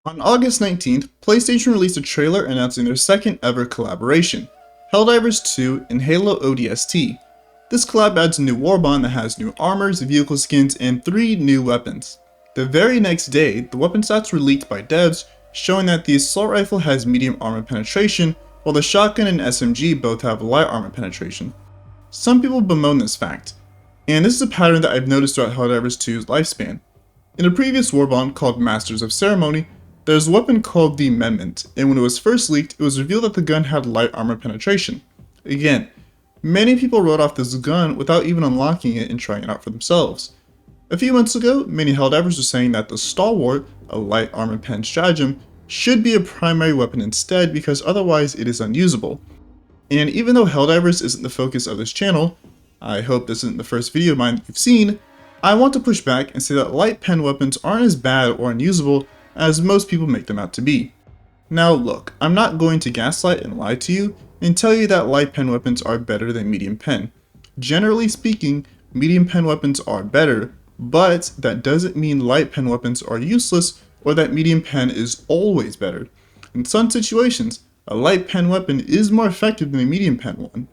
On August 19th, PlayStation released a trailer announcing their second ever collaboration, Helldivers 2 and Halo ODST. This collab adds a new warbond that has new armors, vehicle skins, and 3 new weapons. The very next day, the weapon stats were leaked by devs, showing that the assault rifle has medium armor penetration, while the shotgun and SMG both have light armor penetration. Some people bemoan this fact, and this is a pattern that I've noticed throughout Helldivers 2's lifespan. In a previous warbond called Masters of Ceremony, there's a weapon called the Amendment, and when it was first leaked, it was revealed that the gun had light armor penetration. Again, many people wrote off this gun without even unlocking it and trying it out for themselves. A few months ago, many Helldivers were saying that the Stalwart, a light armor pen stratagem, should be a primary weapon instead because otherwise it is unusable. And even though Helldivers isn't the focus of this channel, I hope this isn't the first video of mine that you've seen, I want to push back and say that light pen weapons aren't as bad or unusable as most people make them out to be. Now look, I'm not going to gaslight and lie to you and tell you that light pen weapons are better than medium pen. Generally speaking, medium pen weapons are better, but that doesn't mean light pen weapons are useless or that medium pen is always better. In some situations, a light pen weapon is more effective than a medium pen one.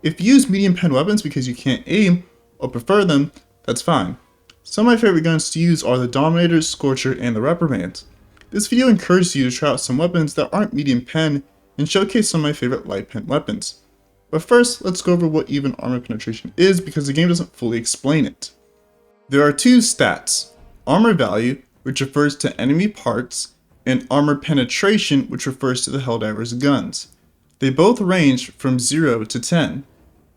If you use medium pen weapons because you can't aim or prefer them, that's fine. Some of my favorite guns to use are the Dominator, Scorcher, and the Reprimand. This video encourages you to try out some weapons that aren't medium pen and showcase some of my favorite light pen weapons. But first, let's go over what even armor penetration is because the game doesn't fully explain it. There are 2 stats, armor value, which refers to enemy parts, and armor penetration, which refers to the Helldivers guns. They both range from 0 to 10.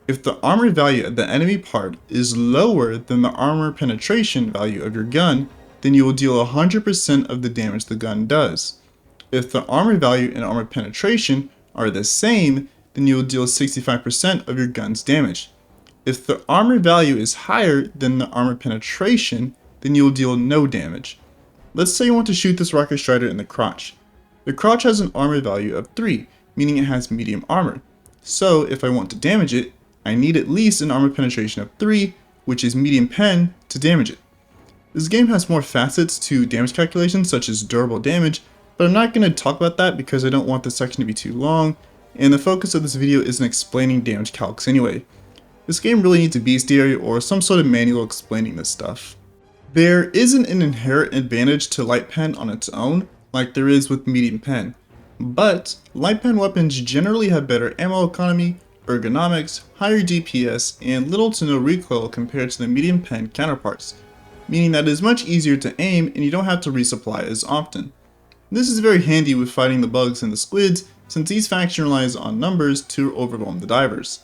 If the armor value of the enemy part is lower than the armor penetration value of your gun, then you will deal 100% of the damage the gun does. If the armor value and armor penetration are the same, then you will deal 65% of your gun's damage. If the armor value is higher than the armor penetration, then you will deal no damage. Let's say you want to shoot this rocket strider in the crotch. The crotch has an armor value of 3, meaning it has medium armor. So if I want to damage it, I need at least an armor penetration of 3, which is medium pen, to damage it. This game has more facets to damage calculations such as durable damage, but I'm not going to talk about that because I don't want this section to be too long, and the focus of this video isn't explaining damage calcs anyway. This game really needs a bestiary or some sort of manual explaining this stuff. There isn't an inherent advantage to light pen on its own, like there is with medium pen, but light pen weapons generally have better ammo economy, ergonomics, higher DPS, and little to no recoil compared to the medium pen counterparts, meaning that it is much easier to aim and you don't have to resupply as often. This is very handy with fighting the bugs and the squids, since each faction relies on numbers to overwhelm the divers.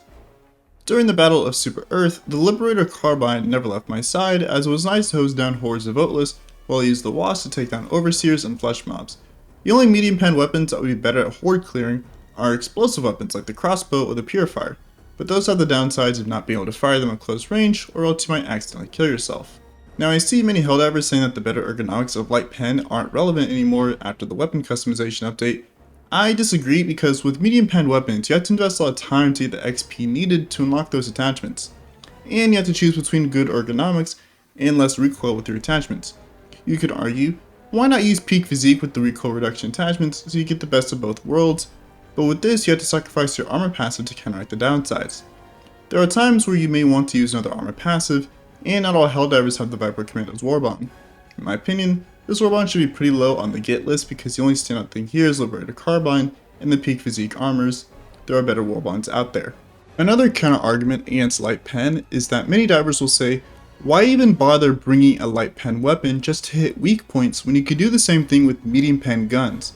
During the Battle of Super Earth, the Liberator Carbine never left my side, as it was nice to hose down hordes of Voteless while I used the Wasp to take down Overseers and Flesh Mobs. The only medium pen weapons that would be better at horde clearing are explosive weapons like the crossbow or the purifier, but those have the downsides of not being able to fire them at close range or else you might accidentally kill yourself. Now I see many Helldivers saying that the better ergonomics of light pen aren't relevant anymore after the weapon customization update. I disagree because with medium pen weapons you have to invest a lot of time to get the XP needed to unlock those attachments, and you have to choose between good ergonomics and less recoil with your attachments. You could argue, why not use peak physique with the recoil reduction attachments so you get the best of both worlds? But with this, you have to sacrifice your armor passive to counteract the downsides. There are times where you may want to use another armor passive, and not all Helldivers have the Viper Commando's Warbond. In my opinion, this Warbond should be pretty low on the get list because the only standout thing here is Liberator Carbine and the peak physique armors. There are better Warbonds out there. Another counter argument against light pen is that many divers will say, why even bother bringing a light pen weapon just to hit weak points when you could do the same thing with medium pen guns?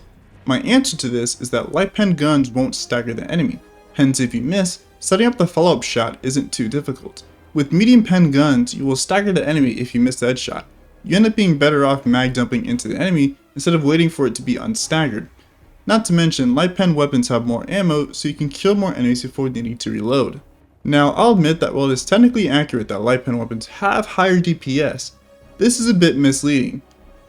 My answer to this is that light pen guns won't stagger the enemy, hence if you miss, setting up the follow-up shot isn't too difficult. With medium pen guns, you will stagger the enemy if you miss the headshot. You end up being better off mag dumping into the enemy instead of waiting for it to be unstaggered. Not to mention, light pen weapons have more ammo so you can kill more enemies before needing to reload. Now I'll admit that while it is technically accurate that light pen weapons have higher DPS, this is a bit misleading.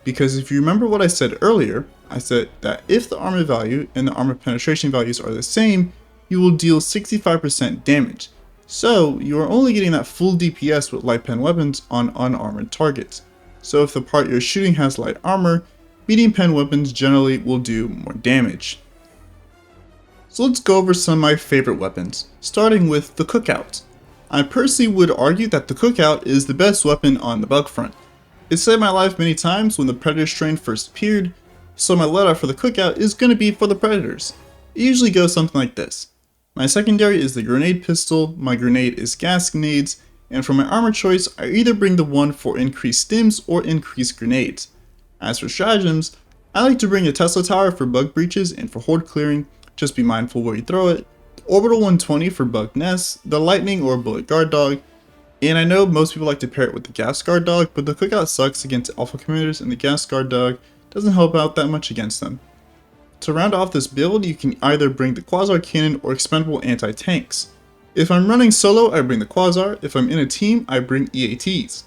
Because if you remember what I said earlier, I said that if the armor value and the armor penetration values are the same, you will deal 65% damage. So you are only getting that full DPS with light pen weapons on unarmored targets. So if the part you're shooting has light armor, medium pen weapons generally will do more damage. So let's go over some of my favorite weapons, starting with the Cookout. I personally would argue that the Cookout is the best weapon on the bug front. It saved my life many times when the Predator strain first appeared, so my loadout for the Cookout is going to be for the Predators. It usually goes something like this. My secondary is the grenade pistol, my grenade is gas grenades, and for my armor choice, I either bring the one for increased stims or increased grenades. As for stratagems, I like to bring a Tesla tower for bug breaches and for horde clearing, just be mindful where you throw it, the orbital 120 for bug nests, the lightning or bullet guard dog, and I know most people like to pair it with the gas guard dog, but the Cookout sucks against alpha commanders and the gas guard dog doesn't help out that much against them. To round off this build, you can either bring the Quasar cannon or expendable anti-tanks. If I'm running solo, I bring the Quasar. If I'm in a team, I bring EATs.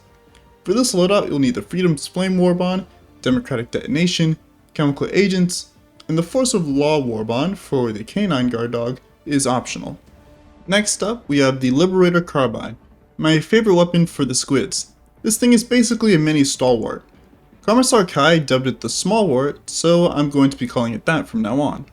For this loadout, you'll need the Freedom's Flame Warbond, Democratic Detonation, Chemical Agents, and the Force of Law Warbond for the Canine Guard Dog is optional. Next up, we have the Liberator Carbine, my favorite weapon for the squids. This thing is basically a mini Stalwart. Commissar Kai dubbed it the Smallwart, so I'm going to be calling it that from now on.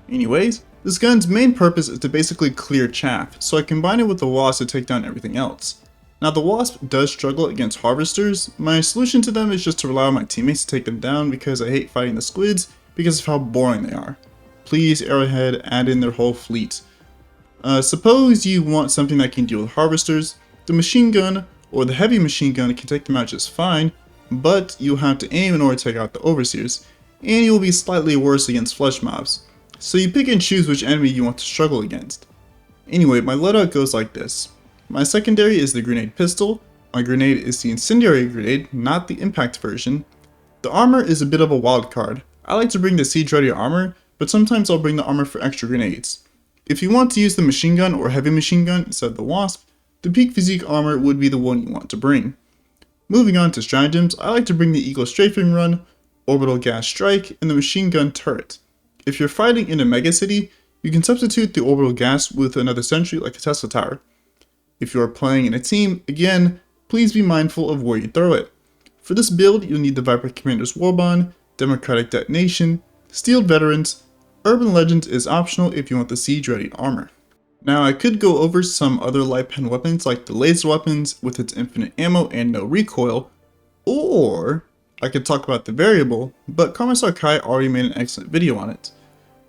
Anyways, this gun's main purpose is to basically clear chaff, so I combine it with the Wasp to take down everything else. Now the Wasp does struggle against harvesters. My solution to them is just to rely on my teammates to take them down because I hate fighting the squids because of how boring they are. Please, Arrowhead, add in their whole fleet. Suppose you want something that can deal with harvesters. The machine gun or the heavy machine gun can take them out just fine, but you'll have to aim in order to take out the overseers, and you'll be slightly worse against flesh mobs. So you pick and choose which enemy you want to struggle against. Anyway, my loadout goes like this. My secondary is the grenade pistol, my grenade is the incendiary grenade, not the impact version. The armor is a bit of a wild card. I like to bring the siege ready armor, but sometimes I'll bring the armor for extra grenades. If you want to use the machine gun or heavy machine gun instead of the Wasp, the peak physique armor would be the one you want to bring. Moving on to stratagems, I like to bring the Eagle Strafing Run, Orbital Gas Strike, and the Machine Gun Turret. If you're fighting in a megacity, you can substitute the Orbital Gas with another sentry like the Tesla Tower. If you are playing in a team, again, please be mindful of where you throw it. For this build, you'll need the Viper Commander's Warbond, Democratic Detonation, Steeled Veterans. Urban Legends is optional if you want the siege ready armor. Now I could go over some other light pen weapons like the laser weapons with its infinite ammo and no recoil, or I could talk about the variable, but Commissar Kai already made an excellent video on it.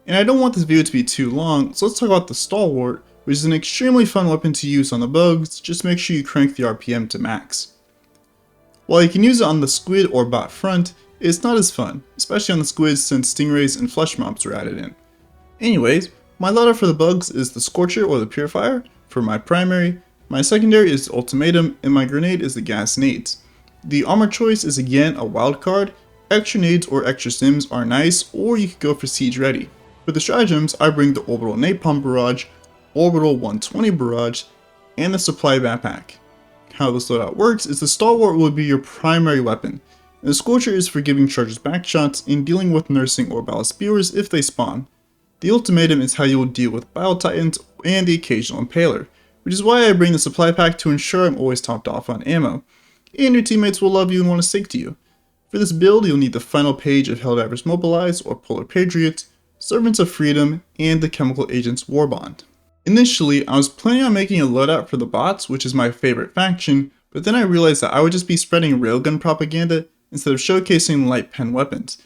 And I don't want this video to be too long, so let's talk about the Stalwart, which is an extremely fun weapon to use on the bugs. Just make sure you crank the RPM to max. While you can use it on the squid or bot front, it's not as fun, especially on the squids since stingrays and flesh mobs are added in. Anyways, my loadout for the bugs is the Scorcher or the Purifier for my primary, my secondary is the Ultimatum, and my grenade is the Gas Nades. The armor choice is again a wild card. Extra nades or extra sims are nice, or you could go for siege ready. For the stratagems, I bring the Orbital Napalm Barrage, Orbital 120 Barrage, and the Supply Backpack. How this loadout works is the Stalwart will be your primary weapon, and the Scorcher is for giving charges back shots and dealing with nursing or ballast spewers if they spawn. The Ultimatum is how you will deal with Battle Titans and the occasional Impaler, which is why I bring the supply pack to ensure I'm always topped off on ammo, and your teammates will love you and want to stick to you. For this build, you'll need the final page of Helldivers Mobilize or Polar Patriots, Servants of Freedom, and the Chemical Agents Warbond. Initially, I was planning on making a loadout for the bots, which is my favorite faction, but then I realized that I would just be spreading railgun propaganda instead of showcasing light pen weapons,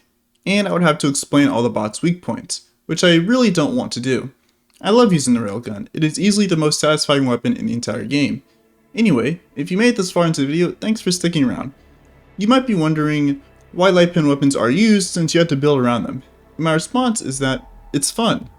and I would have to explain all the bots' weak points, which I really don't want to do. I love using the railgun, it is easily the most satisfying weapon in the entire game. Anyway, if you made it this far into the video, thanks for sticking around. You might be wondering why light pen weapons are used since you have to build around them. And my response is that it's fun.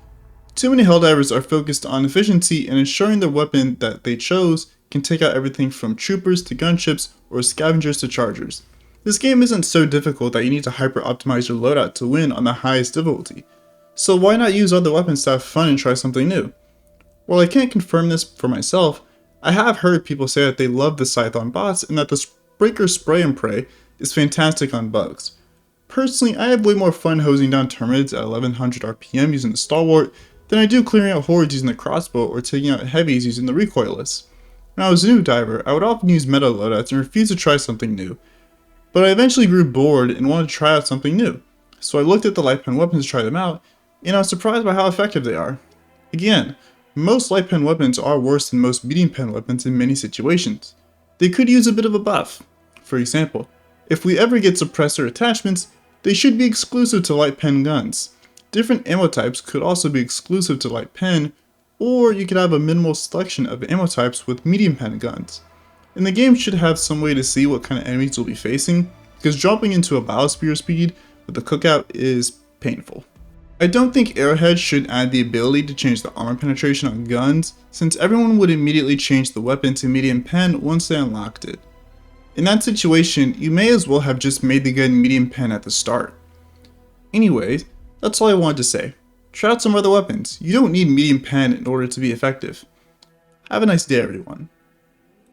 Too many Helldivers are focused on efficiency and ensuring the weapon that they chose can take out everything from troopers to gunships or scavengers to chargers. This game isn't so difficult that you need to hyper optimize your loadout to win on the highest difficulty. So why not use other weapons to have fun and try something new? While I can't confirm this for myself, I have heard people say that they love the Scythe on bots and that the Breaker Spray and Pray is fantastic on bugs. Personally, I have way more fun hosing down Terminids at 1100 RPM using the Stalwart than I do clearing out hordes using the crossbow or taking out heavies using the recoilless. When I was a new diver, I would often use meta loadouts and refuse to try something new, but I eventually grew bored and wanted to try out something new. So I looked at the light pen weapons to try them out, and I was surprised by how effective they are. Again, most light pen weapons are worse than most medium pen weapons in many situations. They could use a bit of a buff. For example, if we ever get suppressor attachments, they should be exclusive to light pen guns. Different ammo types could also be exclusive to light pen, or you could have a minimal selection of ammo types with medium pen guns. And the game should have some way to see what kind of enemies we'll be facing, because jumping into a biosphere speed with the cookout is painful. I don't think arrowheads should add the ability to change the armor penetration on guns, since everyone would immediately change the weapon to medium pen once they unlocked it. In that situation, you may as well have just made the gun medium pen at the start. Anyways, that's all I wanted to say. Try out some other weapons. You don't need medium pen in order to be effective. Have a nice day, everyone.